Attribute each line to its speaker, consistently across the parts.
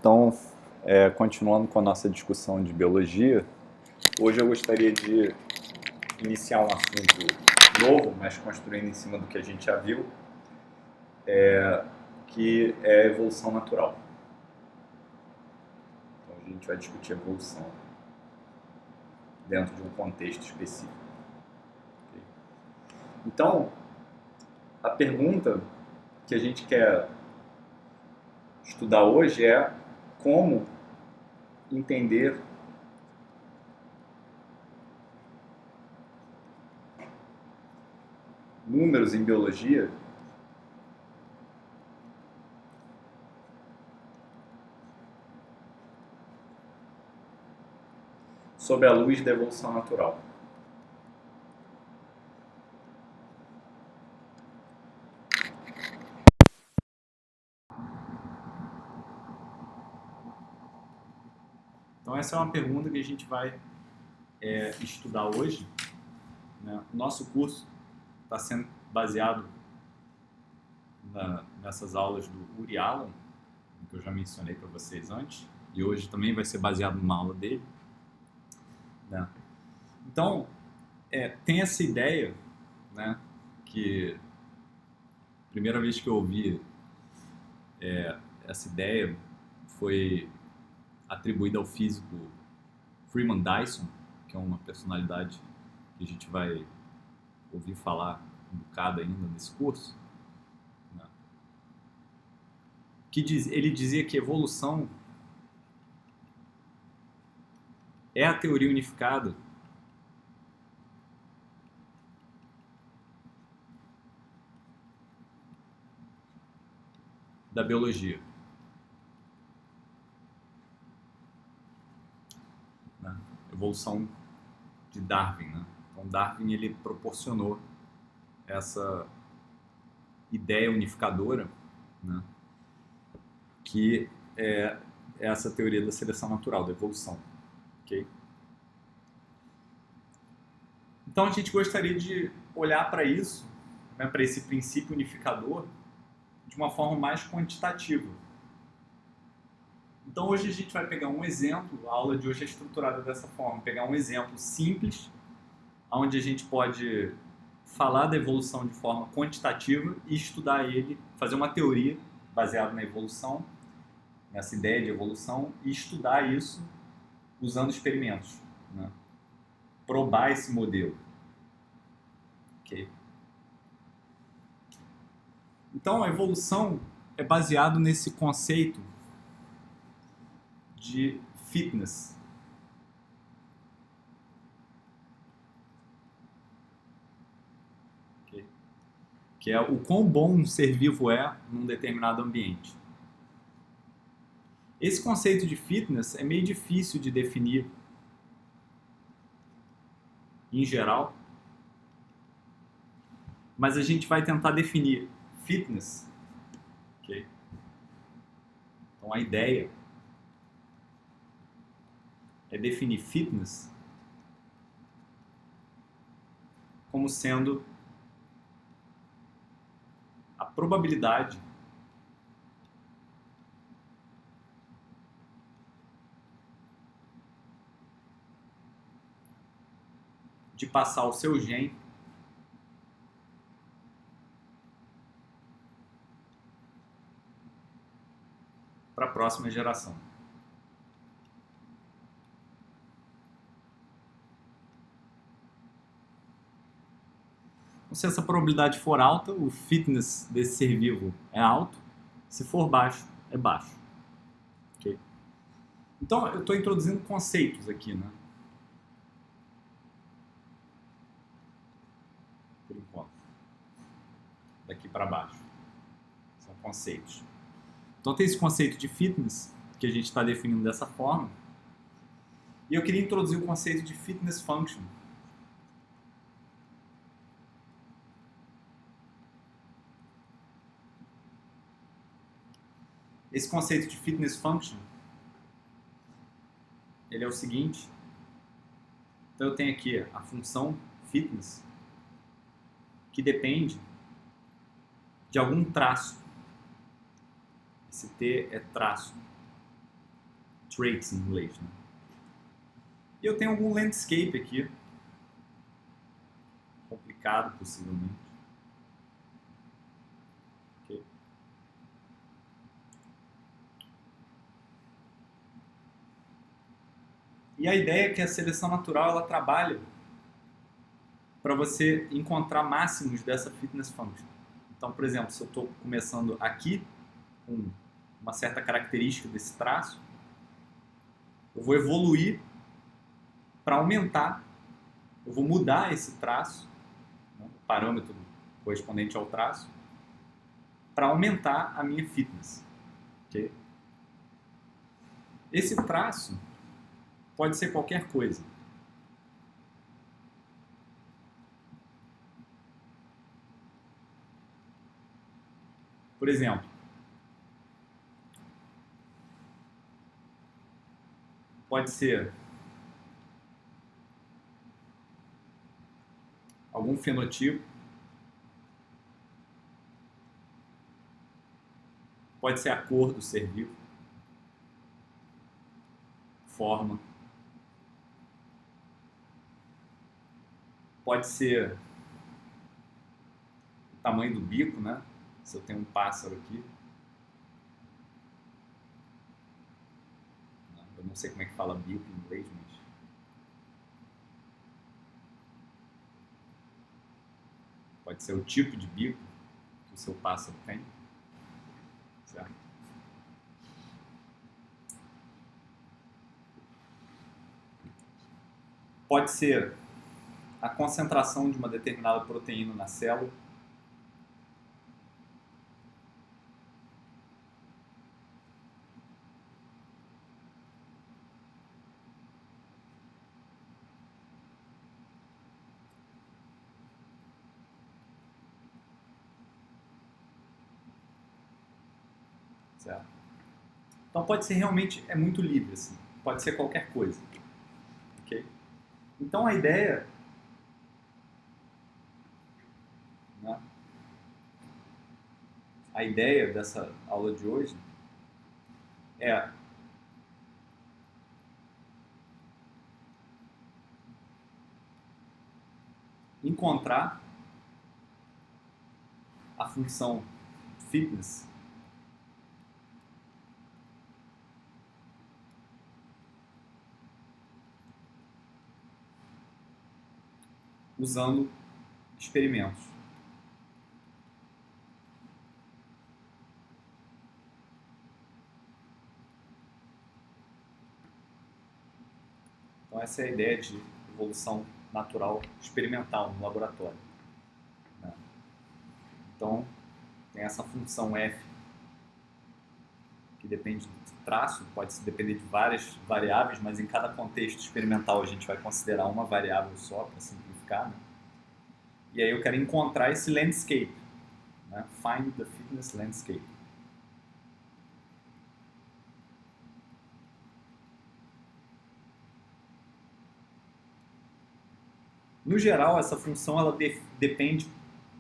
Speaker 1: Então, continuando com a nossa discussão de biologia, hoje eu gostaria de iniciar um assunto novo, mas construindo em cima do que a gente já viu, que é a evolução natural. Então, a gente vai discutir evolução dentro de um contexto específico. Okay? Então, a pergunta que a gente quer estudar hoje é como entender números em biologia sob a luz da evolução natural. Então essa é uma pergunta que a gente vai estudar hoje, né? O nosso curso está sendo baseado nessas aulas do Uri Allen, que eu já mencionei para vocês antes, e hoje também vai ser baseado numa aula dele, né? Então, tem essa ideia, né, que a primeira vez que eu ouvi essa ideia foi atribuída ao físico Freeman Dyson, que é uma personalidade que a gente vai ouvir falar um bocado ainda nesse curso, né? Ele dizia que evolução é a teoria unificada da biologia, né? Evolução de Darwin, né? Então Darwin ele proporcionou essa ideia unificadora, né, que é essa teoria da seleção natural, da evolução, ok? Então a gente gostaria de olhar para isso, né, para esse princípio unificador, de uma forma mais quantitativa. Então hoje a gente vai pegar um exemplo, a aula de hoje é estruturada dessa forma, pegar um exemplo simples, onde a gente pode falar da evolução de forma quantitativa e estudar ele, fazer uma teoria baseada na evolução, nessa ideia de evolução, e estudar isso usando experimentos, né? Probar esse modelo. Okay? Então a evolução é baseado nesse conceito de fitness. Okay? Que é o quão bom um ser vivo é num determinado ambiente. Esse conceito de fitness é meio difícil de definir em geral, mas a gente vai tentar definir fitness. Okay? Então a ideia é definir fitness como sendo a probabilidade de passar o seu gene para a próxima geração. Então, se essa probabilidade for alta, o fitness desse ser vivo é alto. Se for baixo, é baixo. Okay? Então, eu estou introduzindo conceitos aqui, né? Por enquanto. Daqui para baixo. São conceitos. Então, tem esse conceito de fitness, que a gente está definindo dessa forma. E eu queria introduzir o conceito de fitness function. Esse conceito de fitness function, ele é o seguinte. Então eu tenho aqui a função fitness, que depende de algum traço. Esse T é traço. traits em inglês, né? E eu tenho algum landscape aqui, complicado possivelmente. Okay. E a ideia é que a seleção natural ela trabalha para você encontrar máximos dessa fitness function. Então, por exemplo, se eu estou começando aqui com uma certa característica desse traço, eu vou evoluir para aumentar, eu vou mudar esse traço, né, o parâmetro correspondente ao traço, para aumentar a minha fitness. Okay? Esse traço pode ser qualquer coisa. Por exemplo, pode ser algum fenotipo, pode ser a cor do ser vivo, forma, pode ser o tamanho do bico, né? Se eu tenho um pássaro aqui, eu não sei como é que fala bico em inglês, mas pode ser o tipo de bico que o seu pássaro tem, certo? Pode ser a concentração de uma determinada proteína na célula, certo? Então pode ser realmente, é muito livre, assim. Pode ser qualquer coisa. Okay? Então a ideia, né, a ideia dessa aula de hoje é encontrar a função fitness usando experimentos. Então essa é a ideia de evolução natural experimental no laboratório, né? Então tem essa função f que depende do traço, pode depender de várias variáveis, mas em cada contexto experimental a gente vai considerar uma variável só para simplificar, né? E aí eu quero encontrar esse landscape, né? Find the fitness landscape. No geral, essa função ela depende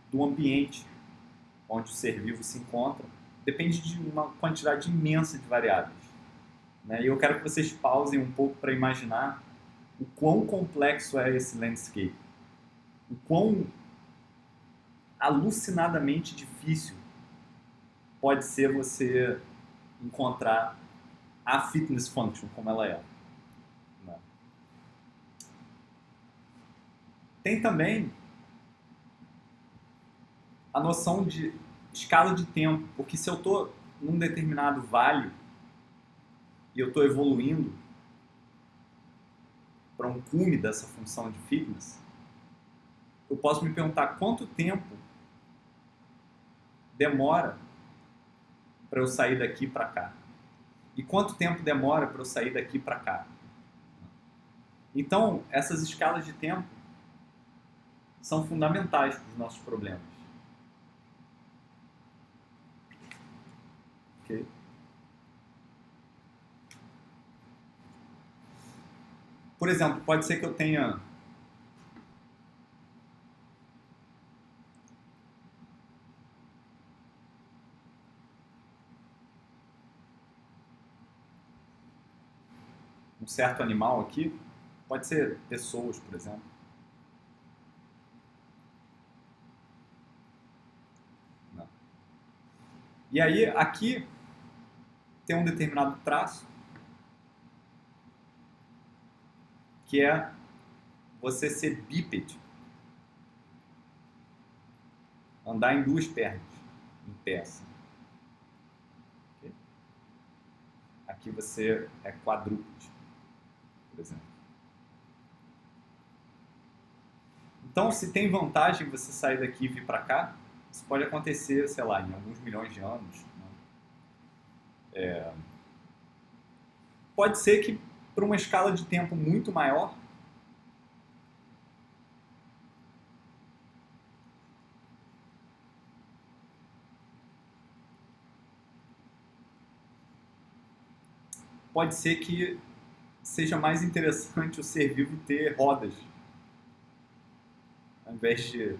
Speaker 1: do ambiente onde o ser vivo se encontra, depende de uma quantidade imensa de variáveis, né? E eu quero que vocês pausem um pouco para imaginar o quão complexo é esse landscape, o quão alucinadamente difícil pode ser você encontrar a fitness function como ela é, né? Tem também a noção de escala de tempo, porque se eu estou num determinado vale e eu estou evoluindo para um cume dessa função de fitness, eu posso me perguntar quanto tempo demora para eu sair daqui para cá e quanto tempo demora para eu sair daqui para cá. Então, essas escalas de tempo são fundamentais para os nossos problemas. Okay? Por exemplo, pode ser que eu tenha um certo animal aqui, pode ser pessoas, por exemplo. Não. E aí, aqui tem um determinado traço que é você ser bípede, andar em duas pernas, em pé. Assim. Okay? Aqui você é quadrúpede, por exemplo. Então, se tem vantagem você sair daqui e vir para cá, isso pode acontecer, sei lá, em alguns milhões de anos. Né? Pode ser que, para uma escala de tempo muito maior, pode ser que seja mais interessante o ser vivo ter rodas, ao invés de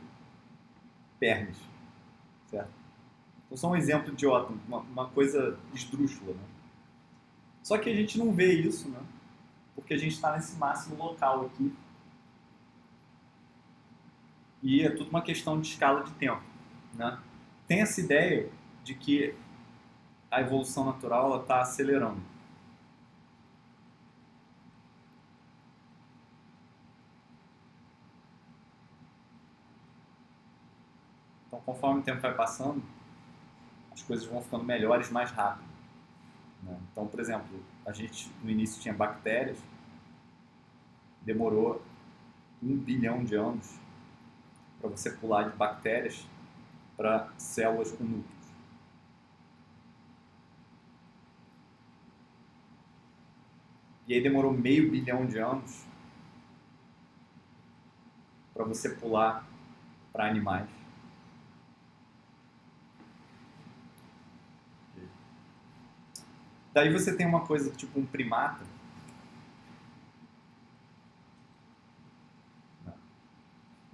Speaker 1: pernas, certo? Então, só um exemplo idiota, uma coisa esdrúxula, né? Só que a gente não vê isso, né? Porque a gente está nesse máximo local aqui. E é tudo uma questão de escala de tempo, né? Tem essa ideia de que a evolução natural está acelerando. Então, conforme o tempo vai passando, as coisas vão ficando melhores mais rápido. Né? Então, por exemplo, a gente no início tinha bactérias, demorou 1 bilhão de anos para você pular de bactérias para células com núcleos. E aí demorou meio bilhão de anos para você pular para animais. Daí você tem uma coisa tipo um primata.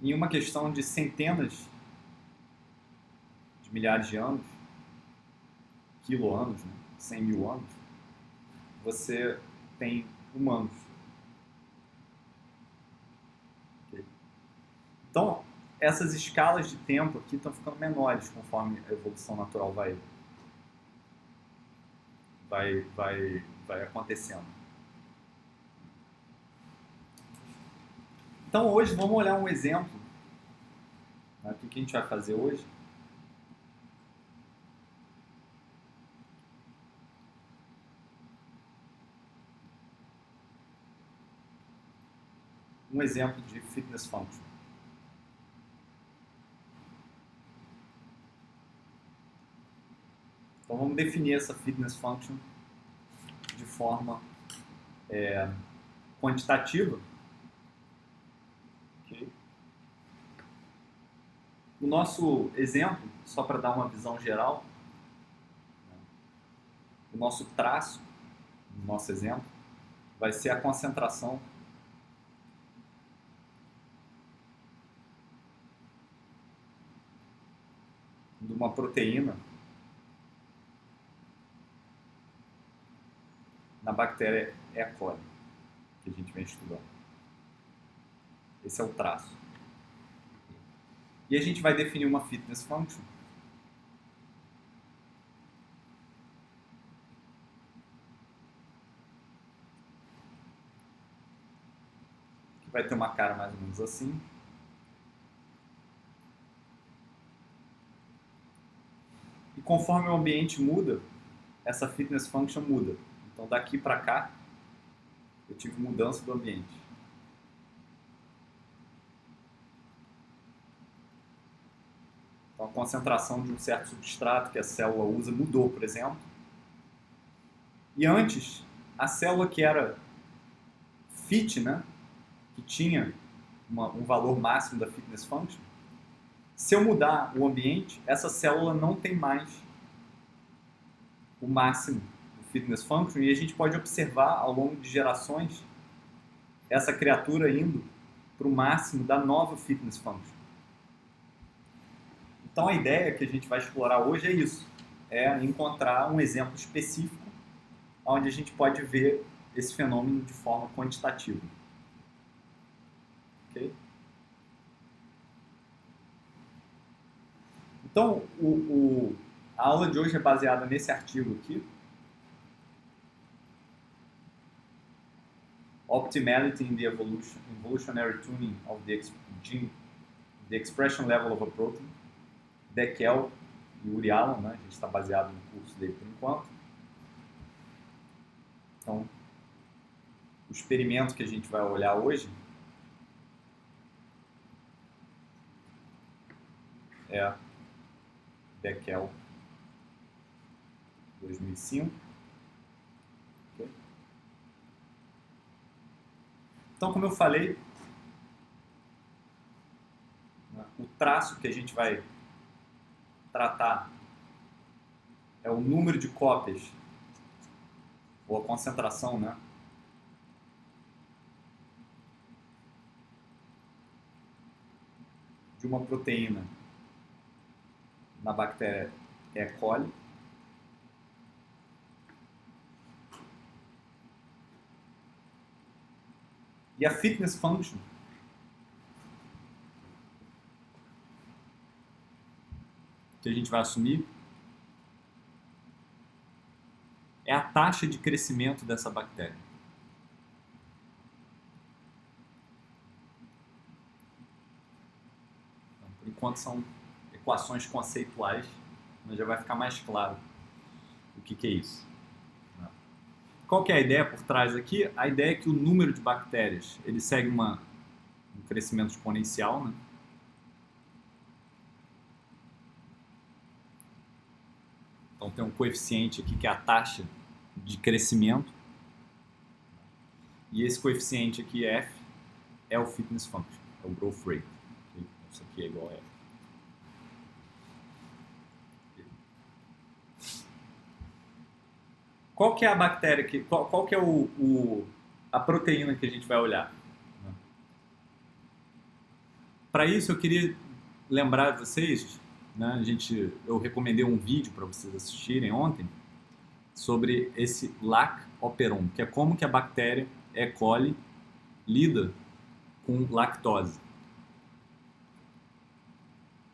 Speaker 1: Em uma questão de centenas de milhares de anos, quiloanos, né? 100 mil anos, você tem humanos. Okay? Então, essas escalas de tempo aqui estão ficando menores conforme a evolução natural vai acontecendo. Então hoje vamos olhar um exemplo. Né? O que a gente vai fazer hoje? Um exemplo de fitness function. Então vamos definir essa fitness function de forma quantitativa. Okay. O nosso exemplo, só para dar uma visão geral, né, o nosso traço, no nosso exemplo, vai ser a concentração de uma proteína na bactéria E. coli, que a gente vem estudando. Esse é o traço. E a gente vai definir uma fitness function que vai ter uma cara mais ou menos assim. E conforme o ambiente muda, essa fitness function muda. Então daqui para cá, eu tive mudança do ambiente. Então a concentração de um certo substrato que a célula usa mudou, por exemplo. E antes, a célula que era fit, né, que tinha um valor máximo da fitness function, se eu mudar o ambiente, essa célula não tem mais o máximo do fitness function e a gente pode observar ao longo de gerações essa criatura indo para o máximo da nova fitness function. Então a ideia que a gente vai explorar hoje é isso, é encontrar um exemplo específico onde a gente pode ver esse fenômeno de forma quantitativa. Okay? Então, a aula de hoje é baseada nesse artigo aqui, Optimality in the Evolutionary Tuning of the Expression Level of a Protein, Dekel e Uri Allen, né? A gente está baseado no curso dele por enquanto. Então, o experimento que a gente vai olhar hoje é Dekel 2005. Okay. Então, como eu falei, o traço que a gente vai tratar é o número de cópias, ou a concentração, né? De uma proteína na bactéria E. coli. E a fitness function que a gente vai assumir é a taxa de crescimento dessa bactéria. Então, por enquanto são equações conceituais, mas já vai ficar mais claro o que é isso. Qual que é a ideia por trás aqui? A ideia é que o número de bactérias ele segue um crescimento exponencial, né? Então tem um coeficiente aqui que é a taxa de crescimento. E esse coeficiente aqui, F, é o fitness function, é o growth rate. Isso aqui é igual a F. Qual que é a bactéria, qual que é a proteína que a gente vai olhar? Para isso eu queria lembrar vocês, né, eu recomendei um vídeo para vocês assistirem ontem sobre esse lac operon, que é como que a bactéria E. coli lida com lactose.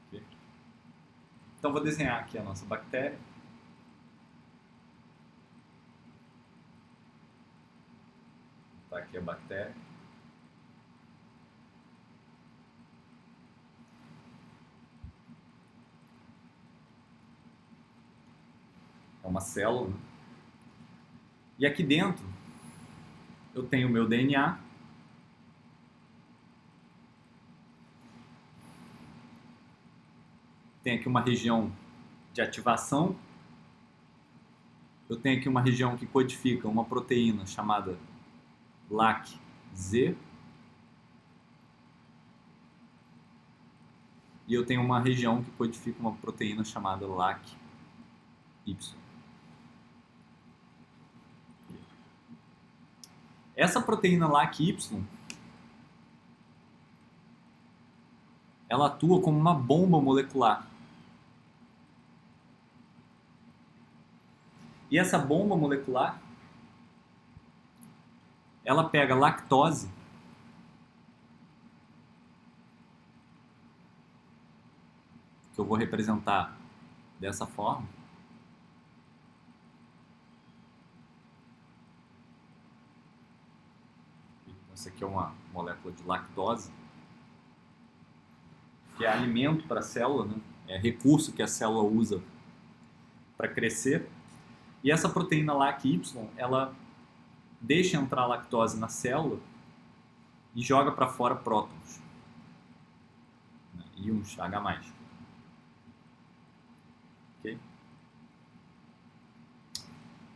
Speaker 1: Okay? Então vou desenhar aqui a nossa bactéria. Tá aqui a bactéria. É uma célula, né? E aqui dentro eu tenho o meu DNA. Tem aqui uma região de ativação. Eu tenho aqui uma região que codifica uma proteína chamada LAC-Z. E eu tenho uma região que codifica uma proteína chamada LAC-Y. Essa proteína LAC-Y, ela atua como uma bomba molecular. E essa bomba molecular, ela pega lactose que eu vou representar dessa forma. Essa aqui é uma molécula de lactose, que é alimento para a célula, né? É recurso que a célula usa para crescer. E essa proteína LAC-Y, ela deixa entrar a lactose na célula e joga para fora prótons, né? Íons H+. Okay?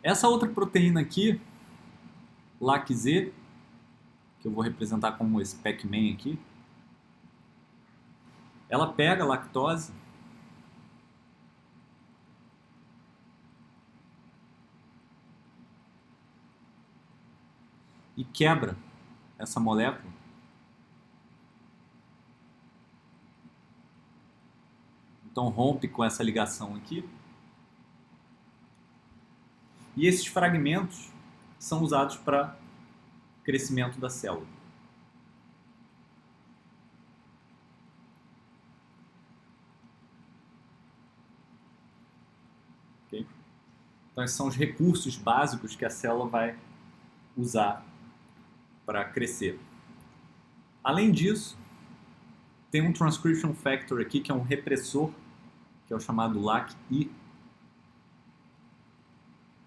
Speaker 1: Essa outra proteína aqui, LAC-Z, que eu vou representar como esse Pac-Man aqui, ela pega a lactose e quebra essa molécula então rompe com essa ligação aqui e esses fragmentos que são usados para crescimento da célula. Okay? Então, esses são os recursos básicos que a célula vai usar para crescer. Além disso, tem um transcription factor aqui, que é um repressor, que é o chamado LAC-I,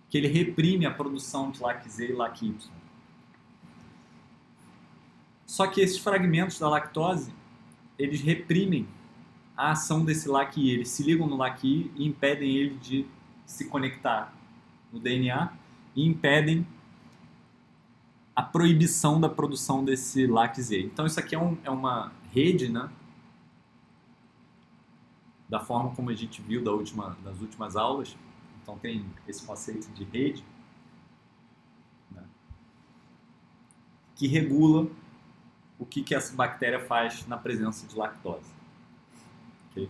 Speaker 1: que ele reprime a produção de LAC-Z e LAC-Y. Só que esses fragmentos da lactose, eles reprimem a ação desse LAC-I. Eles se ligam no LAC-I e impedem ele de se conectar no DNA e impedem a proibição da produção desse LAC-Z. Então isso aqui é uma rede, né? Da forma como a gente viu das últimas aulas. Então tem esse conceito de rede, né, que regula o que essa bactéria faz na presença de lactose. Okay?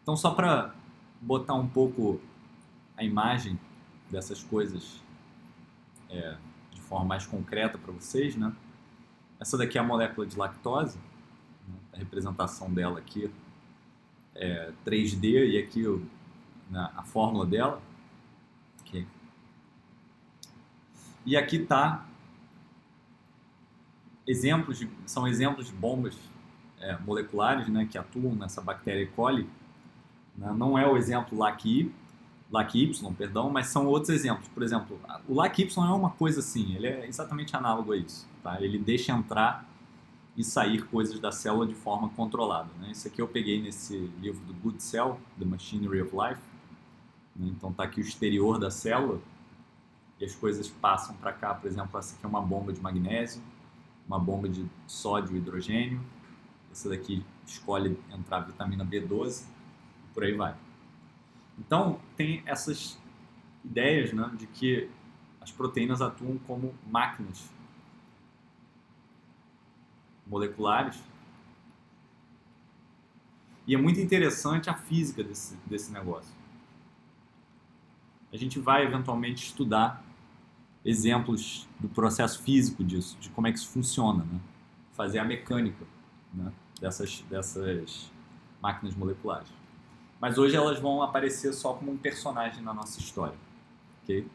Speaker 1: Então só para botar um pouco a imagem dessas coisas de forma mais concreta para vocês, né? Essa daqui é a molécula de lactose, né? A representação dela aqui é 3D e aqui a fórmula dela. Okay. E aqui está são exemplos de bombas moleculares, né, que atuam nessa bactéria E. coli. Né? Não é o exemplo LAC-Y, mas são outros exemplos. Por exemplo, o LAC-Y é uma coisa assim, ele é exatamente análogo a isso. Tá? Ele deixa entrar e sair coisas da célula de forma controlada. Né? Isso aqui eu peguei nesse livro do Good Cell, The Machinery of Life. Né? Então está aqui o exterior da célula e as coisas passam para cá. Por exemplo, essa aqui é uma bomba de magnésio, uma bomba de sódio e hidrogênio. Essa daqui escolhe entrar vitamina B12 e por aí vai. Então tem essas ideias, né, de que as proteínas atuam como máquinas moleculares. E é muito interessante a física desse negócio. A gente vai eventualmente estudar exemplos do processo físico disso, de como é que isso funciona, né? Fazer a mecânica, né, dessas máquinas moleculares. Mas hoje elas vão aparecer só como um personagem na nossa história. Okay?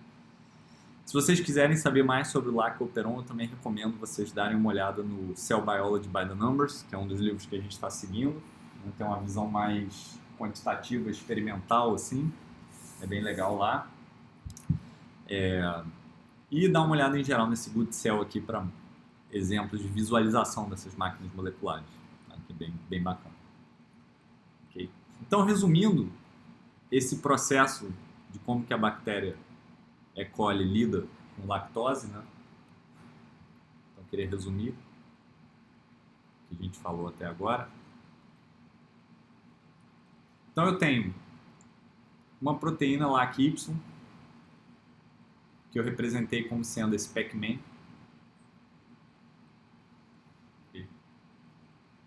Speaker 1: Se vocês quiserem saber mais sobre o Lac-Operon, eu também recomendo vocês darem uma olhada no Cell Biology by the Numbers, que é um dos livros que a gente está seguindo. Tem uma visão mais quantitativa, experimental, assim. É bem legal lá. E dá uma olhada em geral nesse Good Cell aqui para exemplos de visualização dessas máquinas moleculares. Tá? Que é bem bacana. Okay? Então, resumindo, esse processo de como que a bactéria E. coli lida com lactose, né? Então, eu queria resumir o que a gente falou até agora. Então, eu tenho uma proteína LAC-Y, que eu representei como sendo esse Pac-Man.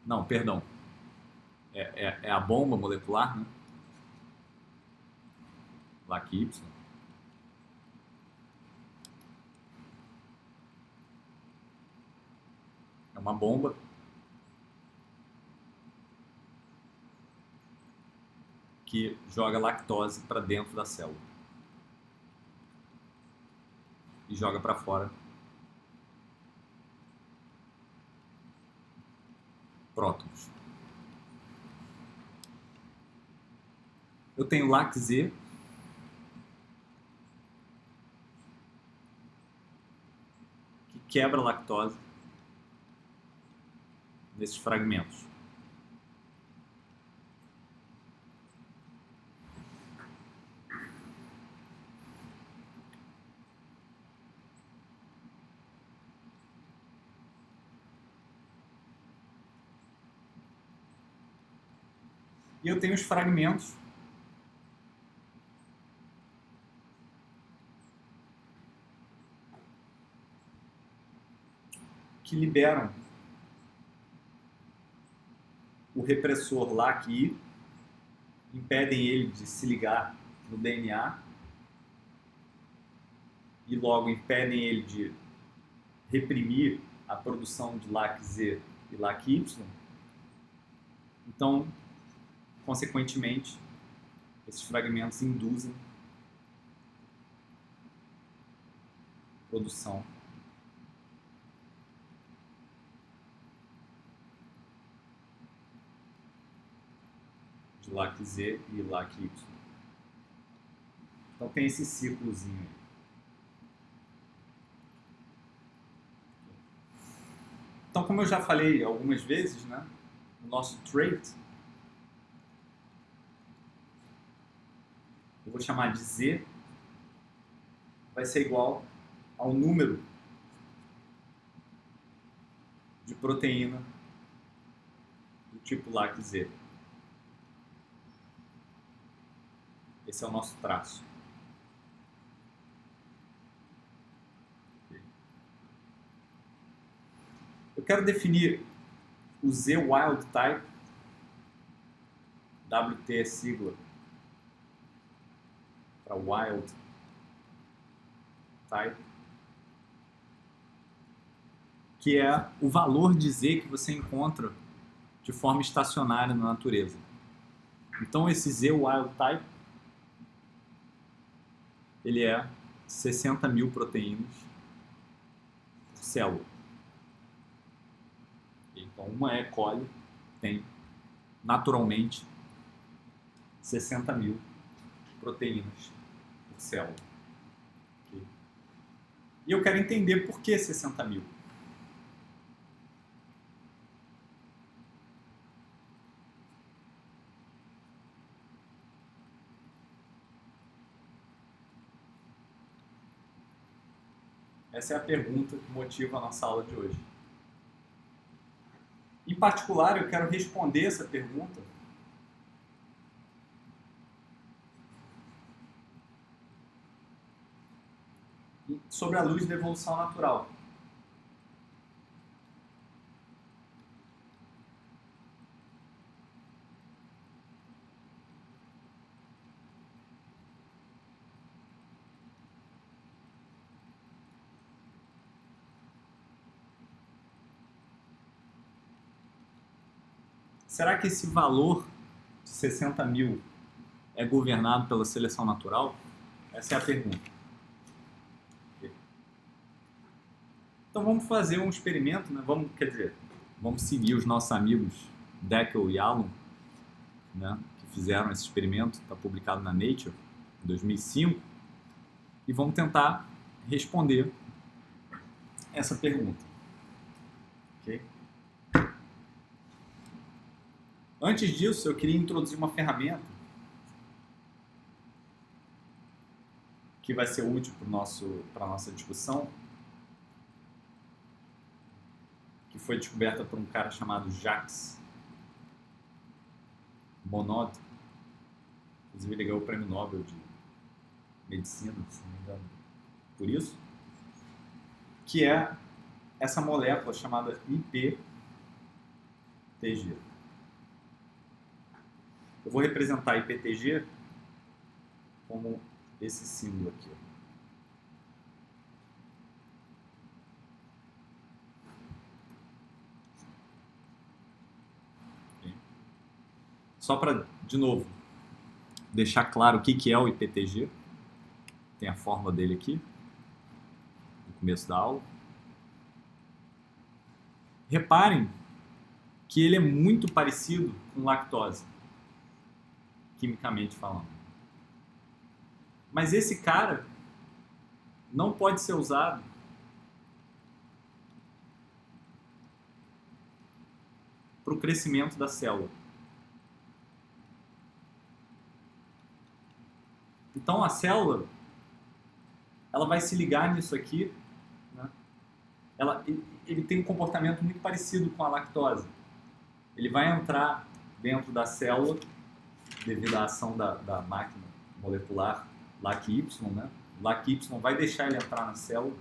Speaker 1: Não, perdão. É a bomba molecular, né? LAC-Y. É uma bomba que joga lactose para dentro da célula e joga para fora prótons. Eu tenho LAC-Z, que quebra a lactose nesses fragmentos. E eu tenho os fragmentos que liberam o repressor LAC-I, impedem ele de se ligar no DNA e logo impedem ele de reprimir a produção de LAC-Z e LAC-Y, então, consequentemente, esses fragmentos induzem produção de LAC-Z e LAC-Y. Então tem esse ciclozinho aí. Então, como eu já falei algumas vezes, né, o nosso trait, eu vou chamar de Z, vai ser igual ao número de proteína do tipo LAC-Z. Esse é o nosso traço. Eu quero definir o Z wild type, WT é sigla para wild type, que é o valor de Z que você encontra de forma estacionária na natureza. Então esse Z wild type, ele é 60 mil proteínas por célula. Então uma E. coli tem naturalmente 60 mil proteínas por célula. Okay? E eu quero entender por que 60 mil. Essa é a pergunta que motiva a nossa aula de hoje. Em particular, eu quero responder essa pergunta sobre a luz da evolução natural. Será que esse valor de 60 mil é governado pela seleção natural? Essa é a pergunta. Então vamos fazer um experimento, né? Vamos seguir os nossos amigos Deckel e Allen, né? Que fizeram esse experimento, está publicado na Nature, em 2005, e vamos tentar responder essa pergunta. Ok? Antes disso, eu queria introduzir uma ferramenta que vai ser útil para a nossa discussão, que foi descoberta por um cara chamado Jacques Monod. Inclusive, ele ganhou o Prêmio Nobel de Medicina, se não me engano, por isso, que é essa molécula chamada IPTG. Eu vou representar IPTG como esse símbolo aqui. Okay. Só para, de novo, deixar claro o que é o IPTG. Tem a fórmula dele aqui, no começo da aula. Reparem que ele é muito parecido com lactose, quimicamente falando. Mas esse cara não pode ser usado para o crescimento da célula. Então a célula, ela vai se ligar nisso aqui, né? Ele tem um comportamento muito parecido com a lactose. Ele vai entrar dentro da célula devido à ação da máquina molecular LAC-Y, né? O LAC-Y vai deixar ele entrar na célula.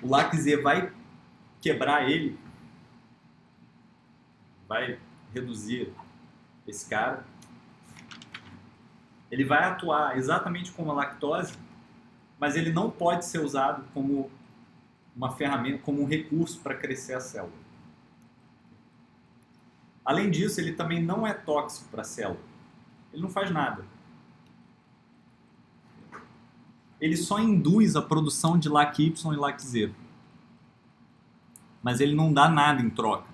Speaker 1: O LAC-Z vai quebrar ele, vai reduzir esse cara. Ele vai atuar exatamente como a lactose mas ele não pode ser usado como uma ferramenta, como um recurso para crescer a célula. Além disso, ele também não é tóxico para a célula. Ele não faz nada. Ele só induz a produção de LAC-Y e LAC-Z. Mas ele não dá nada em troca.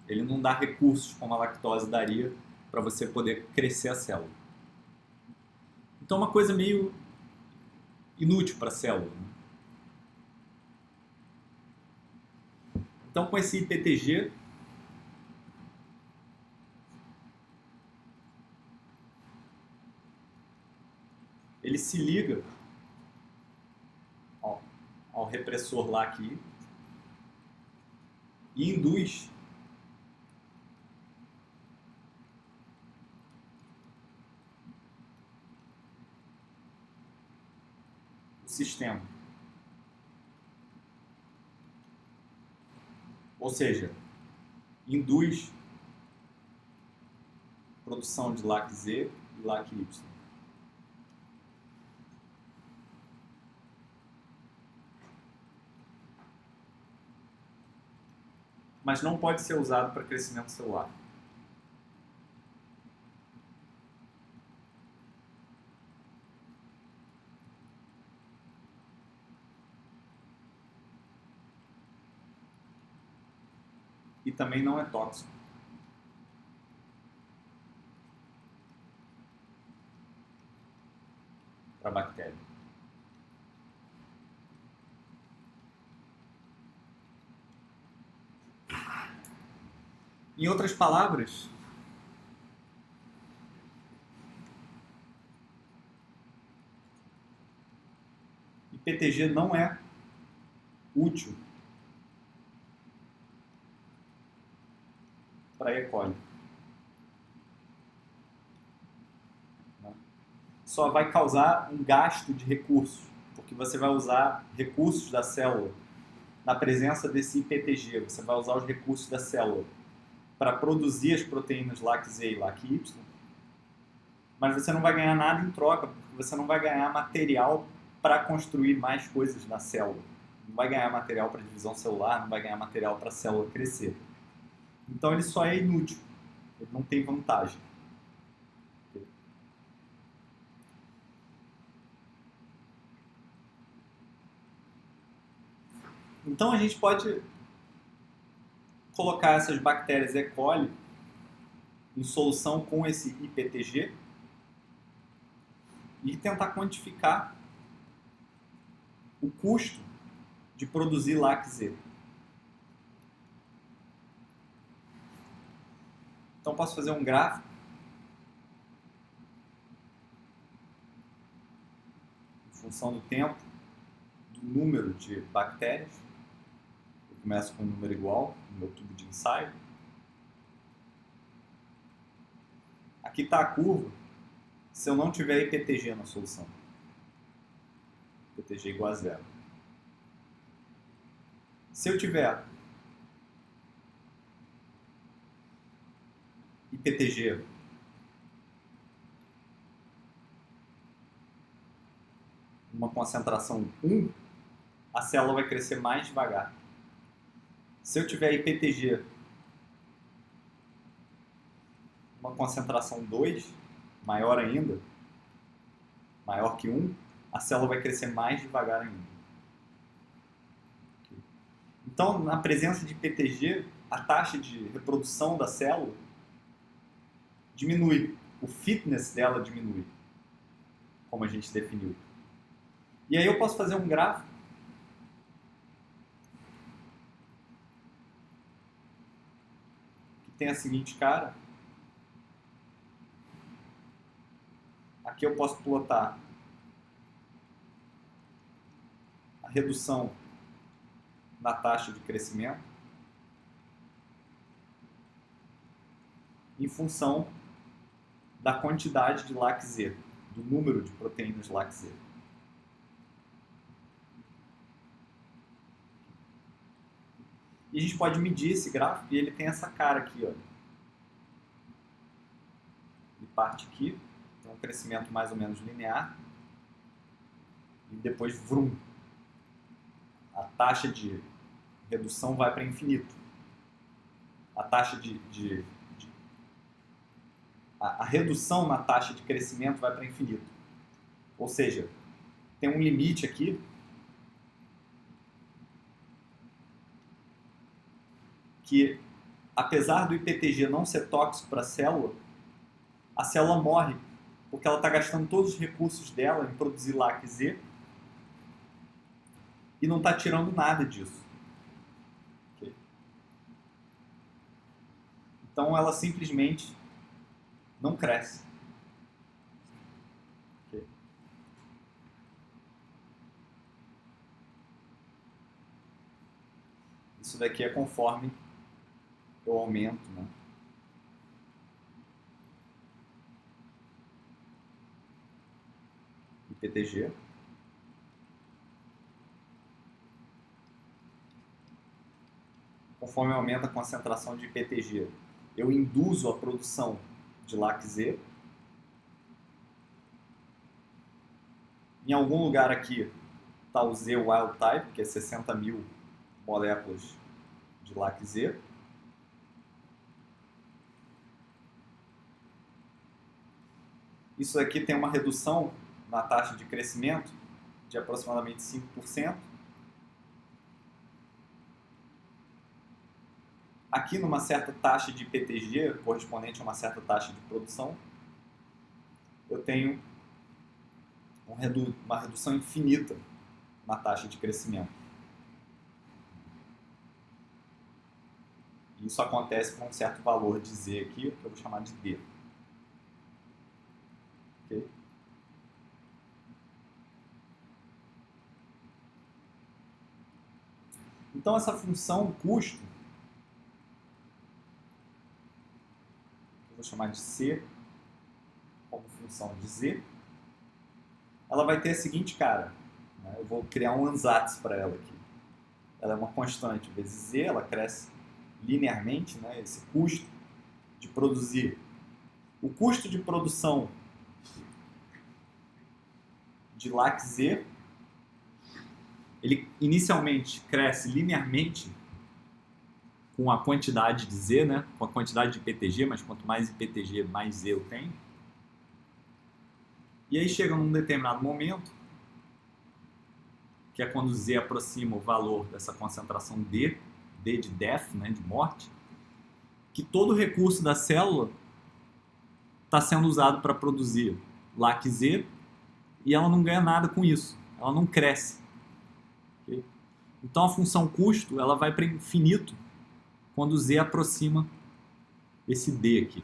Speaker 1: Ele não dá recursos como a lactose daria para você poder crescer a célula. Então é uma coisa meio inútil para a célula, né? Então com esse IPTG, ele se liga ao repressor LAC-Y e induz o sistema. Ou seja, induz produção de LAC-Z e LAC-Y. Mas não pode ser usado para crescimento celular. E também não é tóxico. Para a bactéria. Em outras palavras, IPTG não é útil para E. coli. Só vai causar um gasto de recursos, porque você vai usar recursos da célula na presença desse IPTG. Você vai usar os recursos da célula para produzir as proteínas LAC-Z e LAC-Y, mas você não vai ganhar nada em troca, porque você não vai ganhar material para construir mais coisas na célula. Não vai ganhar material para divisão celular, não vai ganhar material para a célula crescer. Então ele só é inútil, ele não tem vantagem. Então a gente pode colocar essas bactérias E. coli em solução com esse IPTG e tentar quantificar o custo de produzir LAC-Z. Então posso fazer um gráfico em função do tempo, do número de bactérias. Eu começo com um número igual no meu tubo de ensaio. Aqui está a curva se eu não tiver IPTG na solução. IPTG igual a zero. Se eu tiver IPTG uma concentração 1, a célula vai crescer mais devagar. Se eu tiver IPTG uma concentração 2, maior ainda, maior que 1, a célula vai crescer mais devagar ainda. Então, na presença de IPTG, a taxa de reprodução da célula diminui, o fitness dela diminui, como a gente definiu. E aí eu posso fazer um gráfico que tem a seguinte cara. Aqui eu posso plotar a redução na taxa de crescimento em função da quantidade de LAC-Z, do número de proteínas LAC-Z. E a gente pode medir esse gráfico e ele tem essa cara aqui, ó. Ele parte aqui, tem um crescimento mais ou menos linear. e depois vrum. A taxa de redução vai para infinito. A taxa a redução na taxa de crescimento vai para infinito. Ou seja, tem um limite aqui que, apesar do IPTG não ser tóxico para a célula morre porque ela está gastando todos os recursos dela em produzir LAC-Z e não está tirando nada disso. Okay? Então ela simplesmente não cresce. Okay? Isso daqui é conforme eu aumento, né? IPTG. Conforme aumenta a concentração de IPTG, eu induzo a produção de LAC-Z. Em algum lugar aqui está o Z wild type, que é 60 mil moléculas de LAC-Z. Isso aqui tem uma redução na taxa de crescimento de aproximadamente 5%. Aqui, numa certa taxa de IPTG, correspondente a uma certa taxa de produção, eu tenho uma redução infinita na taxa de crescimento. Isso acontece com um certo valor de Z aqui, que eu vou chamar de D. Okay? Então, essa função custo, eu vou chamar de C, como função de Z, ela vai ter a seguinte cara. Né? Eu vou criar um ansatz para ela aqui. Ela é uma constante vezes Z, ela cresce linearmente, né? Esse custo de produzir. O custo de produção de LAC-Z, ele inicialmente cresce linearmente com a quantidade de Z, né? Com a quantidade de IPTG, mas quanto mais IPTG, mais Z eu tenho. E aí chega num determinado momento, que é quando Z aproxima o valor dessa concentração D de death, né? De morte, que todo o recurso da célula está sendo usado para produzir LAC-Z e ela não ganha nada com isso, ela não cresce. Okay? Então a função custo ela vai para infinito quando Z aproxima esse D aqui.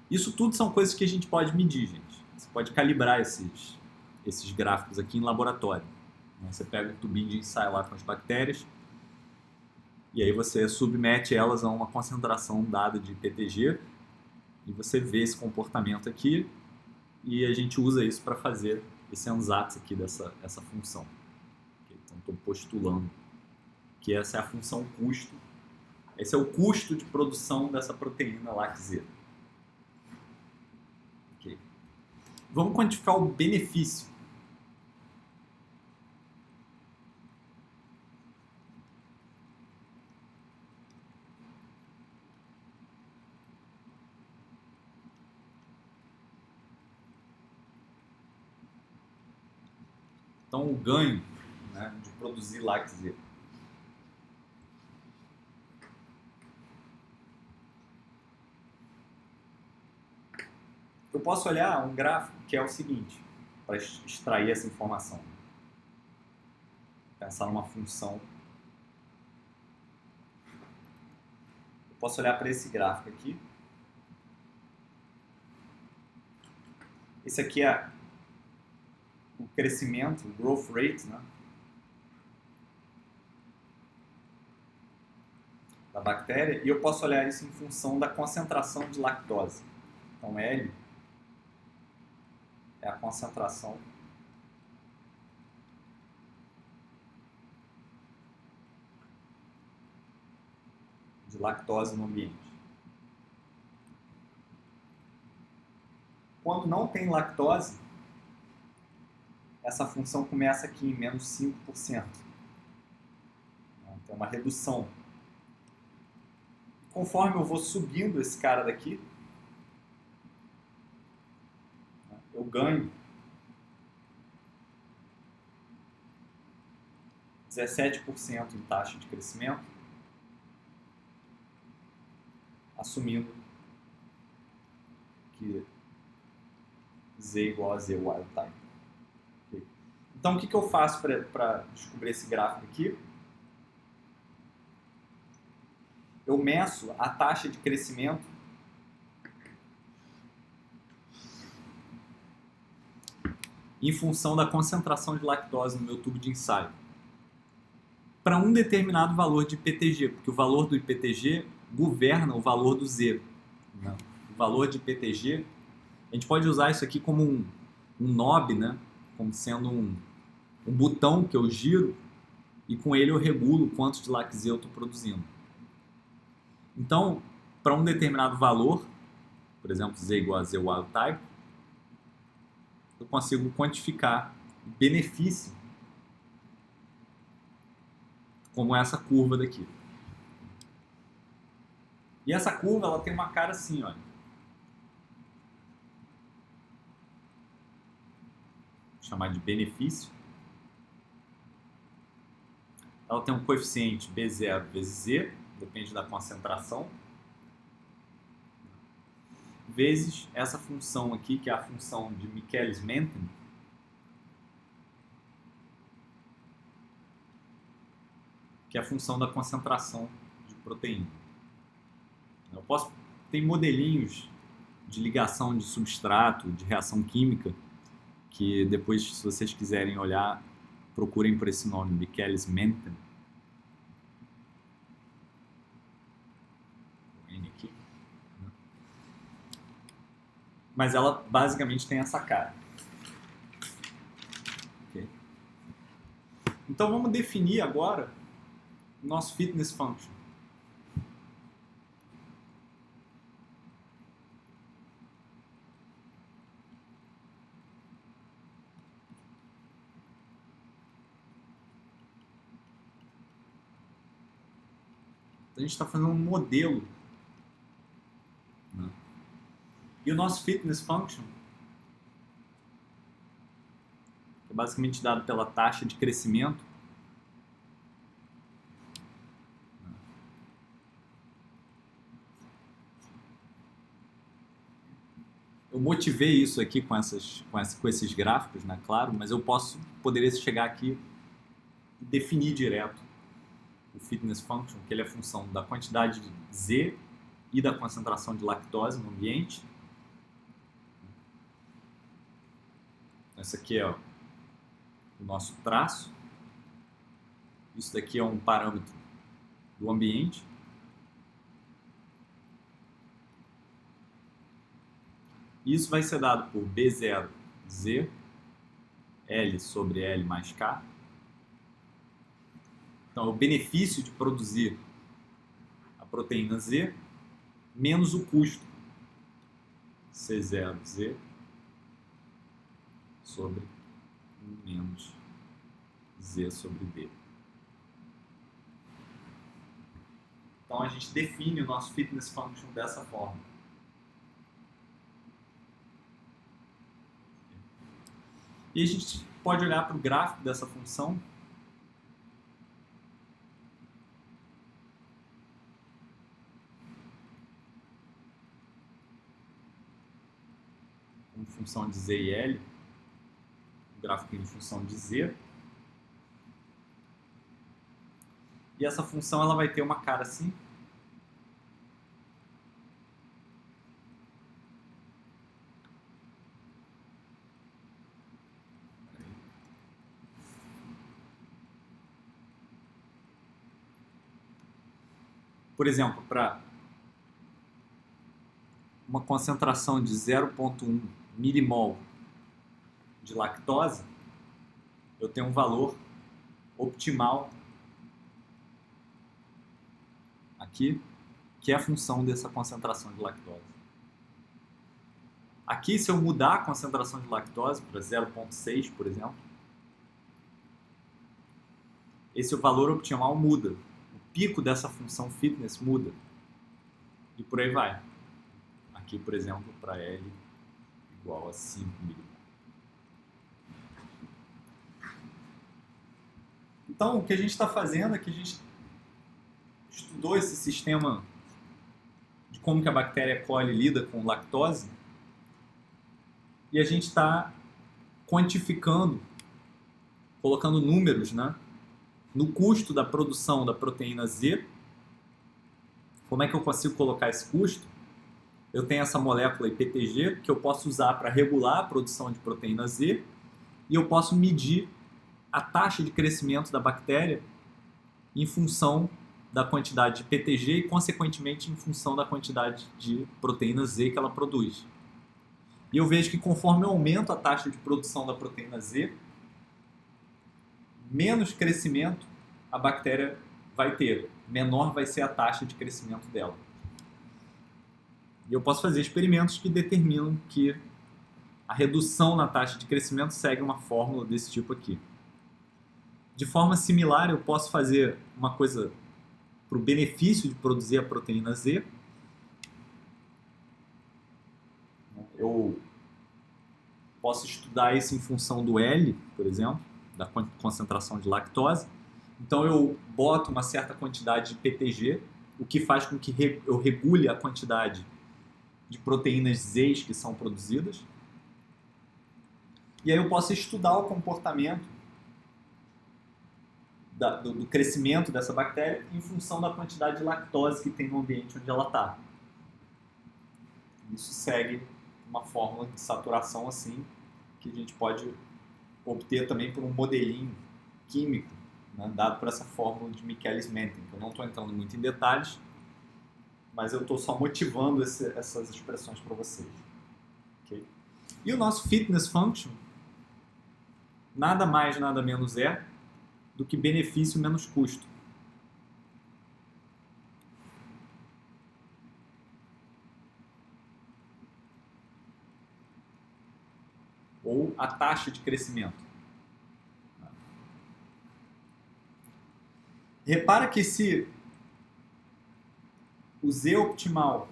Speaker 1: Isso tudo são coisas que a gente pode medir, gente. Você pode calibrar esses gráficos aqui em laboratório. Você pega um tubinho de ensaio lá com as bactérias e aí você submete elas a uma concentração dada de IPTG e você vê esse comportamento aqui e a gente usa isso para fazer esse ansatz aqui essa função. Okay? Então estou postulando que essa é a função custo. Esse é o custo de produção dessa proteína LAC-Z. Okay. Vamos quantificar o benefício. Então, o ganho, né, de produzir LAC-Z. Eu posso olhar um gráfico que é o seguinte, para extrair essa informação. Pensar numa função. Eu posso olhar para esse gráfico aqui. Esse aqui é o crescimento, o growth rate, né, da bactéria, e eu posso olhar isso em função da concentração de lactose. Então, L é a concentração de lactose no ambiente. Quando não tem lactose, essa função começa aqui em menos 5%. Tem uma redução. Conforme eu vou subindo esse cara daqui, eu ganho 17% em taxa de crescimento, assumindo que Z igual a Z wild type. Okay. Então, o que eu faço para descobrir esse gráfico aqui? Eu meço a taxa de crescimento em função da concentração de lactose no meu tubo de ensaio para um determinado valor de IPTG, porque o valor do IPTG governa o valor do Z. Né? O valor de IPTG, a gente pode usar isso aqui como um knob, né? Como sendo um botão que eu giro e com ele eu regulo quanto de LAC-Z eu estou produzindo. Então, para um determinado valor, por exemplo, Z igual a Z wild type, eu consigo quantificar o benefício como essa curva daqui. E essa curva ela tem uma cara assim, olha. Vou chamar de benefício. Ela tem um coeficiente B0 vezes Z, depende da concentração, vezes essa função aqui, que é a função de Michaelis-Menten, que é a função da concentração de proteína. Tem modelinhos de ligação de substrato, de reação química, que depois, se vocês quiserem olhar, procurem por esse nome, Michaelis-Menten. Mas ela basicamente tem essa cara. Okay. Então vamos definir agora o nosso fitness function. Então, a gente está fazendo um modelo. Né? E o nosso fitness function é basicamente dado pela taxa de crescimento eu motivei isso aqui com esses gráficos, né? Claro, mas eu poderia chegar aqui e definir direto o fitness function, que ele é a função da quantidade de Z e da concentração de lactose no ambiente. Esse aqui é o nosso traço. Isso daqui é um parâmetro do ambiente. Isso vai ser dado por B0Z, L sobre L mais K. Então, é o benefício de produzir a proteína Z menos o custo, C0Z, sobre 1 menos Z sobre D. Então, a gente define o nosso fitness function dessa forma. E a gente pode olhar para o gráfico dessa função. Como função de Z e L. O gráfico em função de Z. E essa função ela vai ter uma cara assim. Por exemplo, para uma concentração de 0,1 milimol de lactose, eu tenho um valor optimal aqui, que é a função dessa concentração de lactose. Aqui, se eu mudar a concentração de lactose para 0,6, por exemplo, esse valor optimal muda. O pico dessa função fitness muda. E por aí vai. Aqui, por exemplo, para L igual a 5 milimolar. Então, o que a gente está fazendo é que a gente estudou esse sistema de como que a bactéria E. coli lida com lactose e a gente está quantificando, colocando números, né, no custo da produção da proteína Z. Como é que eu consigo colocar esse custo? Eu tenho essa molécula IPTG que eu posso usar para regular a produção de proteína Z e eu posso medir a taxa de crescimento da bactéria em função da quantidade de PTG e, consequentemente, em função da quantidade de proteína Z que ela produz. E eu vejo que conforme eu aumento a taxa de produção da proteína Z, menos crescimento a bactéria vai ter, menor vai ser a taxa de crescimento dela. E eu posso fazer experimentos que determinam que a redução na taxa de crescimento segue uma fórmula desse tipo aqui. De forma similar, eu posso fazer uma coisa para o benefício de produzir a proteína Z. Eu posso estudar isso em função do L, por exemplo, da concentração de lactose. Então eu boto uma certa quantidade de PTG, o que faz com que eu regule a quantidade de proteínas Z que são produzidas. E aí eu posso estudar o comportamento do crescimento dessa bactéria em função da quantidade de lactose que tem no ambiente onde ela está. Isso segue uma fórmula de saturação assim, que a gente pode obter também por um modelinho químico, né, dado por essa fórmula de Michaelis-Menten, que eu não estou entrando muito em detalhes, mas eu estou só motivando essas expressões para vocês. Okay? E o nosso fitness function, nada mais, nada menos é do que benefício menos custo. Ou a taxa de crescimento. Repara que se o Z optimal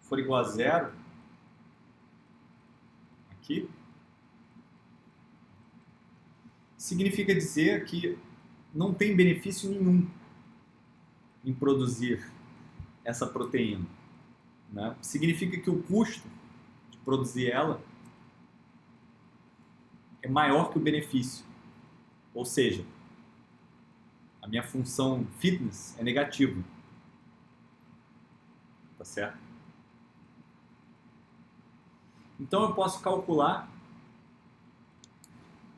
Speaker 1: for igual a zero, aqui, significa dizer que não tem benefício nenhum em produzir essa proteína. Né? Significa que o custo de produzir ela é maior que o benefício. Ou seja, a minha função fitness é negativa. Tá certo? Então eu posso calcular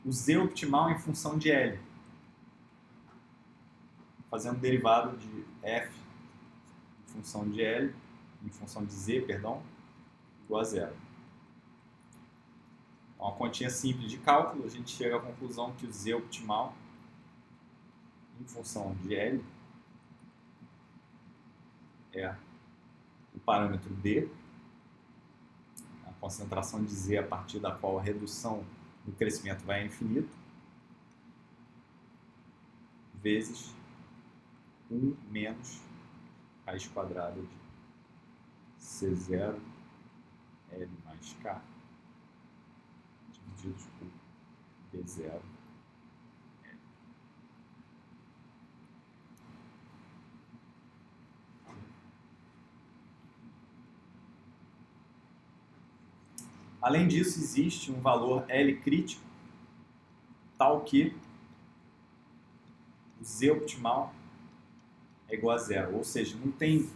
Speaker 1: o Z optimal em função de L, fazendo derivado de F em função de L, em função de Z, perdão, igual a zero. Então, uma continha simples de cálculo, a gente chega à conclusão que o Z optimal em função de L é o parâmetro D, a concentração de Z a partir da qual a redução do crescimento vai a infinito, vezes 1 menos raiz quadrada de C0 L mais K divididos por D0 L. Além disso, existe um valor L crítico tal que o Z optimal é igual a zero, ou seja, não tem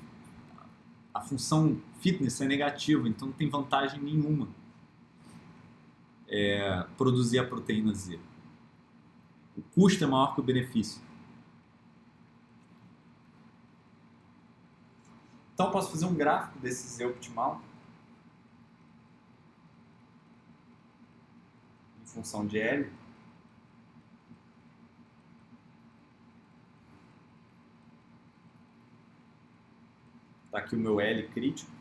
Speaker 1: a função fitness é negativa, então não tem vantagem nenhuma produzir a proteína Z. O custo é maior que o benefício. Então eu posso fazer um gráfico desse Z optimal em função de L. Está aqui o meu L crítico.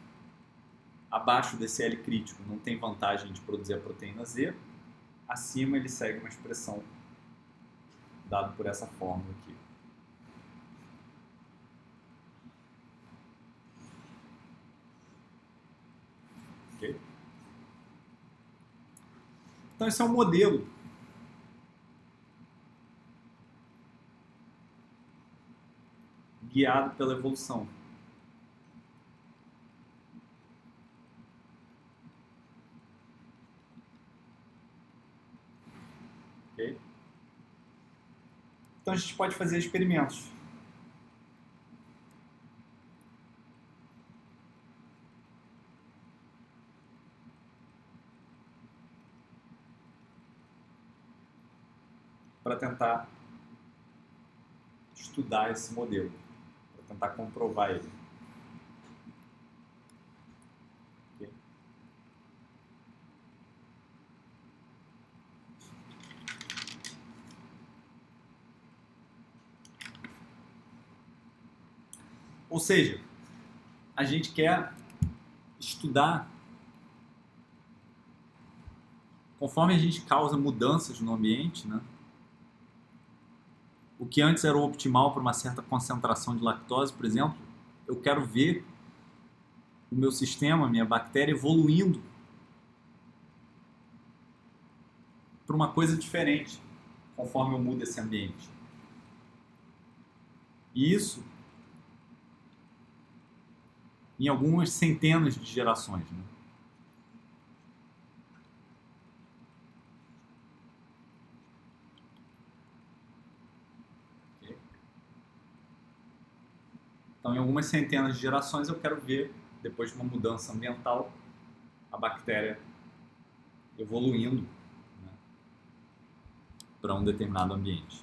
Speaker 1: Abaixo desse L crítico não tem vantagem de produzir a proteína Z. acima ele segue uma expressão dada por essa fórmula aqui. Ok? Então esse é um modelo guiado pela evolução. Okay? Então a gente pode fazer experimentos. Para tentar estudar esse modelo, para tentar comprovar ele. Okay? Ou seja, a gente quer estudar conforme a gente causa mudanças no ambiente, né? O que antes era o optimal para uma certa concentração de lactose, por exemplo, eu quero ver o meu sistema, a minha bactéria evoluindo para uma coisa diferente, conforme eu mudo esse ambiente. E isso em algumas centenas de gerações, né? Okay? Então, em algumas centenas de gerações, eu quero ver, depois de uma mudança ambiental, a bactéria evoluindo, né, para um determinado ambiente.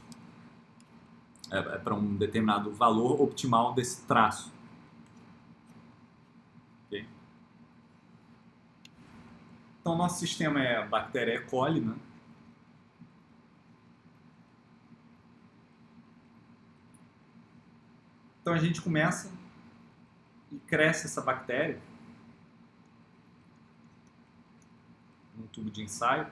Speaker 1: Para um determinado valor optimal desse traço. Okay? Então, nosso sistema é a bactéria E. coli, né? Então, a gente começa e cresce essa bactéria num tubo de ensaio.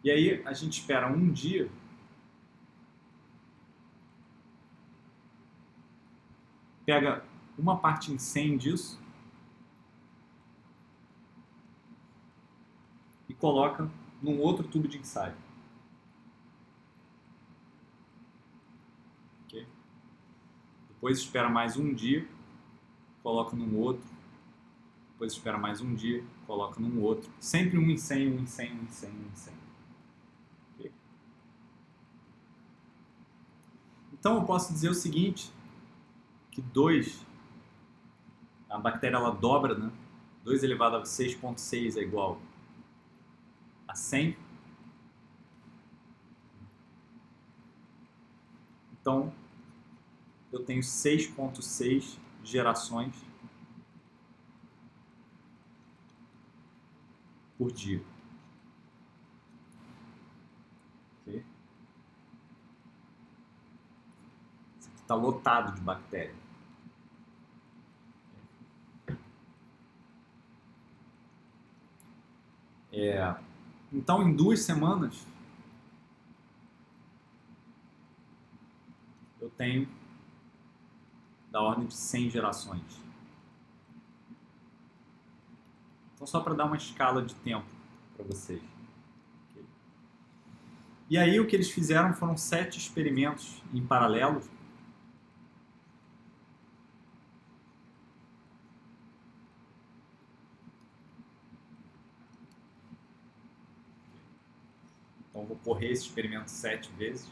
Speaker 1: E aí, a gente espera um dia pega uma parte em 100 disso e coloca num outro tubo de ensaio. Okay? Depois espera mais um dia, coloca num outro. Depois espera mais um dia, coloca num outro. Sempre um em 100, um em 100, um em 100, um em 100. Okay? Então eu posso dizer o seguinte, que 2, a bactéria ela dobra, né? 2 elevado a 6,6 é igual a 100. Então, eu tenho 6,6 gerações por dia. Okay? Isso aqui está lotado de bactérias. Então, em 2 semanas, eu tenho da ordem de 100 gerações. Então, só para dar uma escala de tempo para vocês. Okay? E aí, o que eles fizeram foram 7 experimentos em paralelo. Então, eu vou correr esse experimento 7 vezes.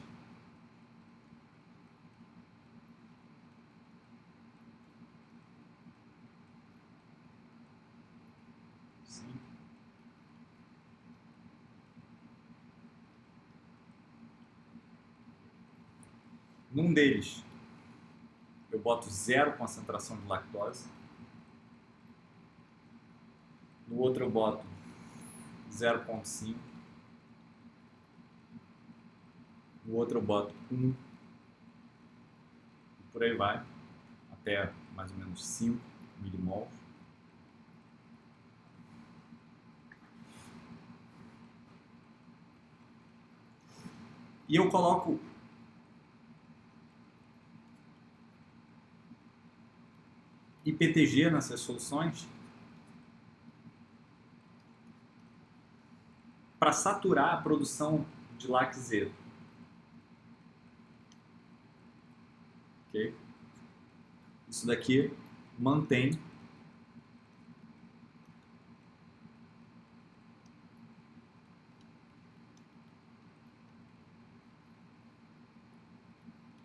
Speaker 1: Num deles, eu boto 0 concentração de lactose. No outro, eu boto 0,5. No outro, eu boto 1. E por aí vai, até mais ou menos 5 milimols. E eu coloco IPTG nessas soluções para saturar a produção de LAC-Z. Okay? Isso daqui mantém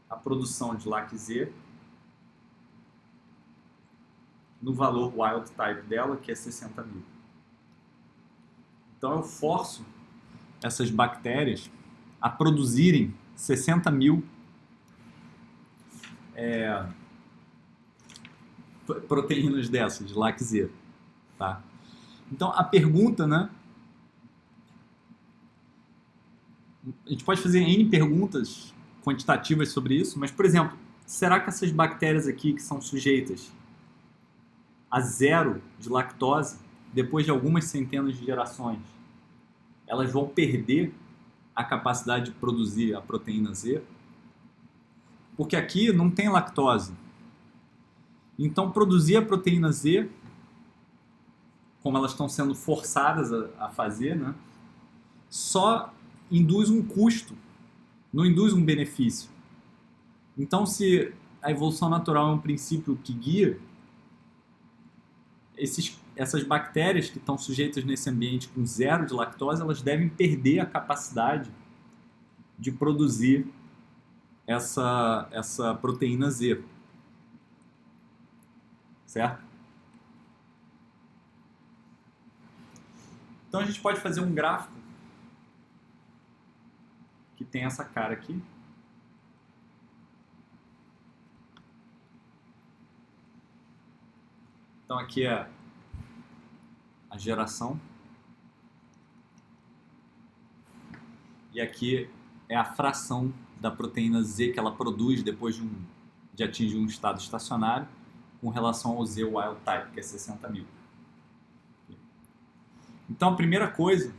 Speaker 1: a produção de LAC-Z no valor wild type dela, que é 60 mil. Então eu forço essas bactérias a produzirem 60 mil proteínas dessas, de LAC-Z. Tá? Então a pergunta, né? A gente pode fazer N perguntas quantitativas sobre isso, mas, por exemplo, será que essas bactérias aqui que são sujeitas a zero de lactose, depois de algumas centenas de gerações, elas vão perder a capacidade de produzir a proteína Z? Porque aqui não tem lactose. Então, produzir a proteína Z, como elas estão sendo forçadas a fazer, né, só induz um custo, não induz um benefício. Então, se a evolução natural é um princípio que guia, essas bactérias que estão sujeitas nesse ambiente com zero de lactose, elas devem perder a capacidade de produzir essa proteína Z. Certo? Então a gente pode fazer um gráfico que tem essa cara aqui. Então aqui é a geração. E aqui é a fração da proteína Z que ela produz depois de atingir um estado estacionário com relação ao Z wild type, que é 60 mil. Então a primeira coisa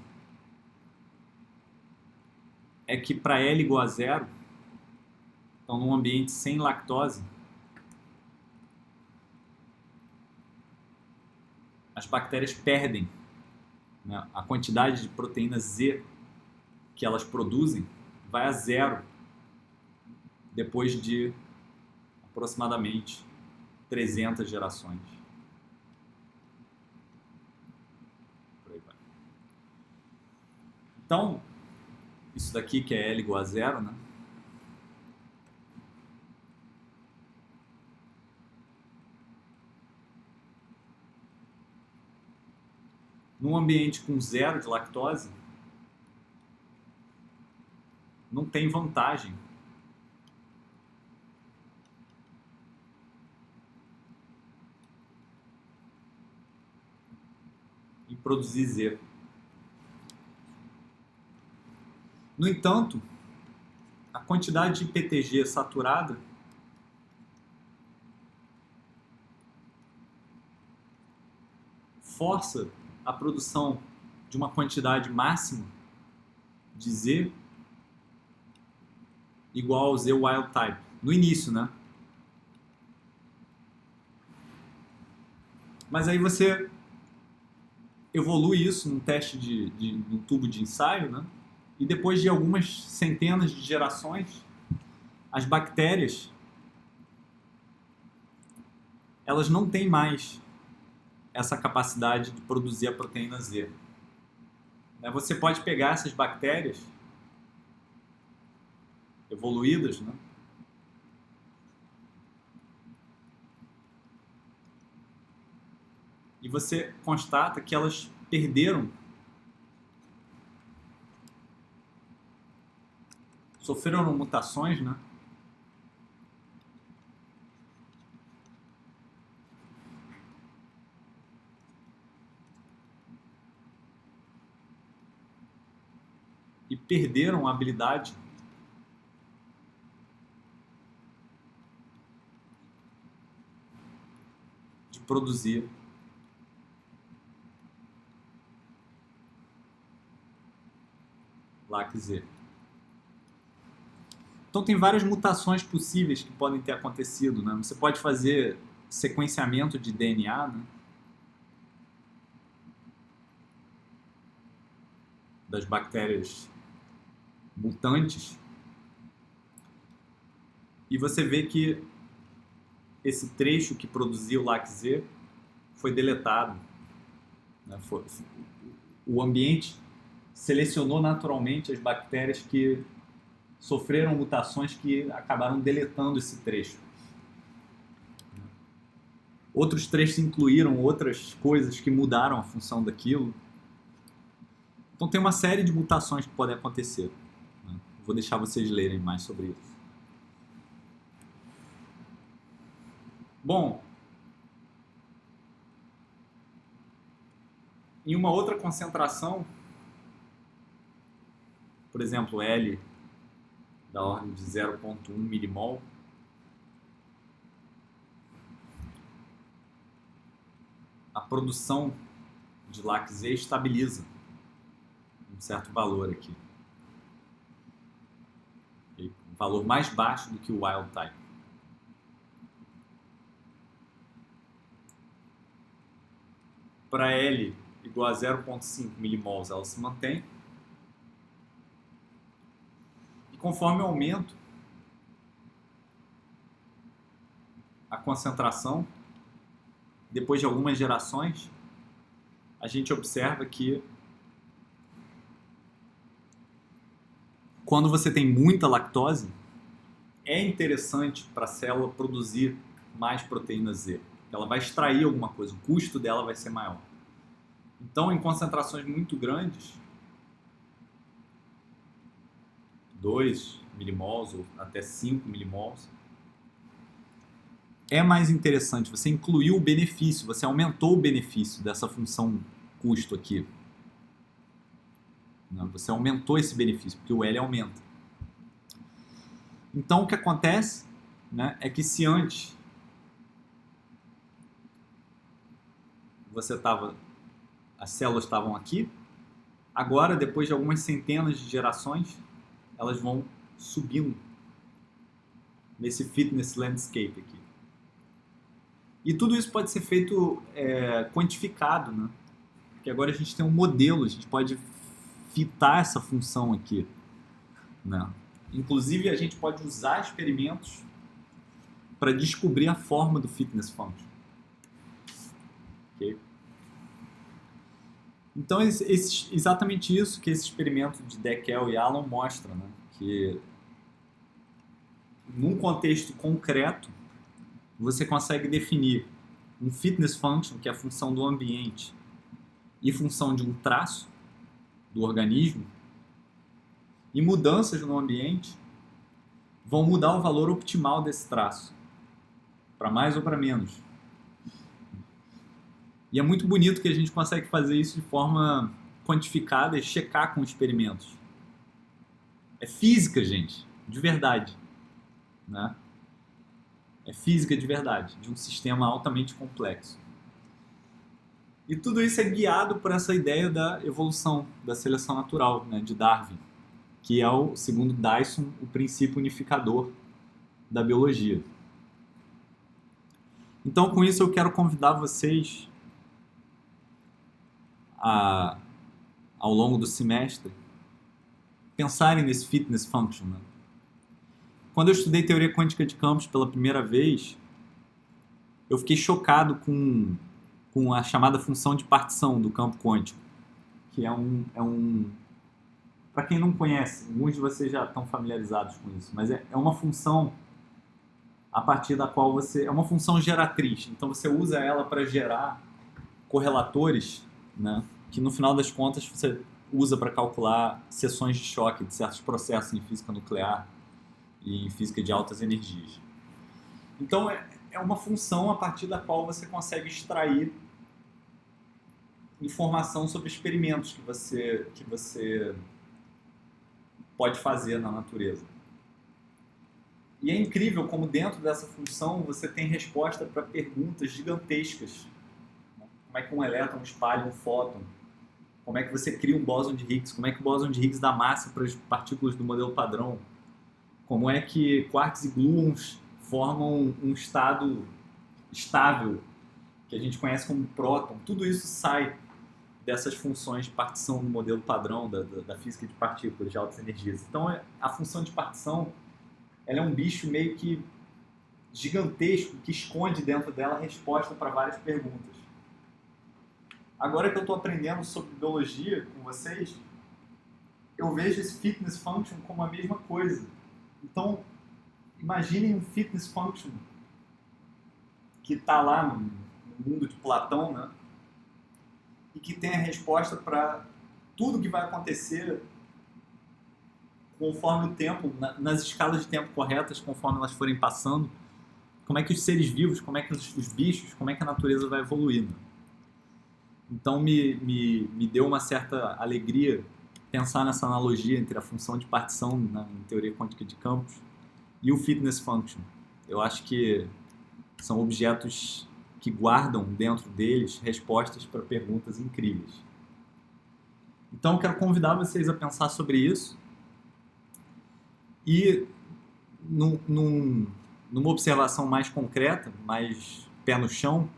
Speaker 1: é que para L igual a zero, então num ambiente sem lactose, as bactérias perdem, né, a quantidade de proteína Z que elas produzem vai a zero depois de aproximadamente 300 gerações. Por aí vai. Então, isso daqui que é L igual a zero, né? Num ambiente com zero de lactose, não tem vantagem em produzir Z. No entanto, a quantidade de IPTG saturada força a produção de uma quantidade máxima de Z igual ao Z wild type. No início, né? Mas aí você evolui isso num teste num tubo de ensaio, né? E depois de algumas centenas de gerações, as bactérias elas não têm mais essa capacidade de produzir a proteína Z. Você pode pegar essas bactérias evoluídas, né? E você constata que elas perderam, sofreram mutações, né? E perderam a habilidade de produzir LAC-Z. Então tem várias mutações possíveis que podem ter acontecido, né? Você pode fazer sequenciamento de DNA, né? Das bactérias mutantes, e você vê que esse trecho que produzia o LAC-Z foi deletado, né? O ambiente selecionou naturalmente as bactérias que sofreram mutações que acabaram deletando esse trecho. Outros trechos incluíram outras coisas que mudaram a função daquilo. Então tem uma série de mutações que podem acontecer, né? Vou deixar vocês lerem mais sobre isso. Bom, em uma outra concentração, por exemplo, L da ordem de 0,1 milimol, a produção de LAC-Z estabiliza um certo valor aqui. Um valor mais baixo do que o wild type. Para L igual a 0,5 milimols, ela se mantém. E conforme eu aumento a concentração, depois de algumas gerações, a gente observa que quando você tem muita lactose, é interessante para a célula produzir mais proteína Z. Ela vai extrair alguma coisa, o custo dela vai ser maior. Então, em concentrações muito grandes, 2 milimols ou até 5 milimols, é mais interessante, você incluiu o benefício, você aumentou o benefício dessa função custo aqui. Você aumentou esse benefício, porque o L aumenta. Então, o que acontece, né, é que se antes as células estavam aqui, agora, depois de algumas centenas de gerações, elas vão subindo nesse fitness landscape aqui. E tudo isso pode ser feito quantificado, né? Porque agora a gente tem um modelo, a gente pode fitar essa função aqui, né? Inclusive, a gente pode usar experimentos para descobrir a forma do fitness function. Okay? Então, exatamente isso que esse experimento de Deckel e Allen mostra, né? Que num contexto concreto, você consegue definir um fitness function, que é a função do ambiente, e função de um traço do organismo, e mudanças no ambiente vão mudar o valor optimal desse traço, para mais ou para menos. E é muito bonito que a gente consegue fazer isso de forma quantificada e checar com experimentos. É física, gente, de verdade, né? É física de verdade, de um sistema altamente complexo. E tudo isso é guiado por essa ideia da evolução, da seleção natural, né, de Darwin, que é, segundo Dyson, o princípio unificador da biologia. Então, com isso, eu quero convidar vocês ao longo do semestre, pensarem nesse fitness function, né? Quando eu estudei teoria quântica de campos pela primeira vez, eu fiquei chocado com a chamada função de partição do campo quântico, que é um para quem não conhece, muitos de vocês já estão familiarizados com isso, mas é uma função a partir da qual é uma função geratriz, então você usa ela para gerar correlatores, né, que no final das contas você usa para calcular seções de choque de certos processos em física nuclear e em física de altas energias. Então é uma função a partir da qual você consegue extrair informação sobre experimentos que você pode fazer na natureza. E é incrível como dentro dessa função você tem resposta para perguntas gigantescas. Como é que um elétron espalha um fóton? Como é que você cria um bóson de Higgs? Como é que o bóson de Higgs dá massa para as partículas do modelo padrão? Como é que quarks e gluons formam um estado estável, que a gente conhece como próton. Tudo isso sai dessas funções de partição do modelo padrão da física de partículas de altas energias. Então, a função de partição ela é um bicho meio que gigantesco que esconde dentro dela a resposta para várias perguntas. Agora que eu estou aprendendo sobre biologia com vocês, eu vejo esse fitness function como a mesma coisa. Então, imaginem um fitness function que está lá no mundo de Platão, né? E que tem a resposta para tudo que vai acontecer conforme o tempo, nas escalas de tempo corretas, conforme elas forem passando. Como é que os seres vivos, como é que os bichos, como é que a natureza vai evoluindo. Então me deu uma certa alegria pensar nessa analogia entre a função de partição em teoria quântica de campos e o fitness function. Eu acho que são objetos que guardam dentro deles respostas para perguntas incríveis. Então, eu quero convidar vocês a pensar sobre isso e, numa observação mais concreta, mais pé no chão,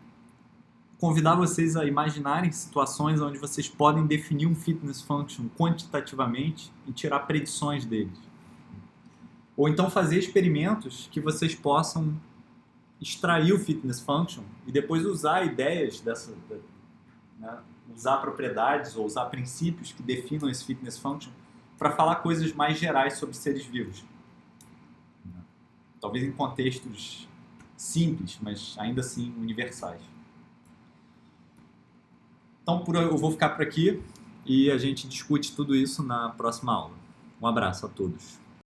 Speaker 1: convidar vocês a imaginarem situações onde vocês podem definir um fitness function quantitativamente e tirar predições deles. Ou então fazer experimentos que vocês possam extrair o fitness function e depois usar ideias né, usar propriedades ou usar princípios que definam esse fitness function para falar coisas mais gerais sobre seres vivos. Talvez em contextos simples, mas ainda assim universais. Então eu vou ficar por aqui e a gente discute tudo isso na próxima aula. Um abraço a todos.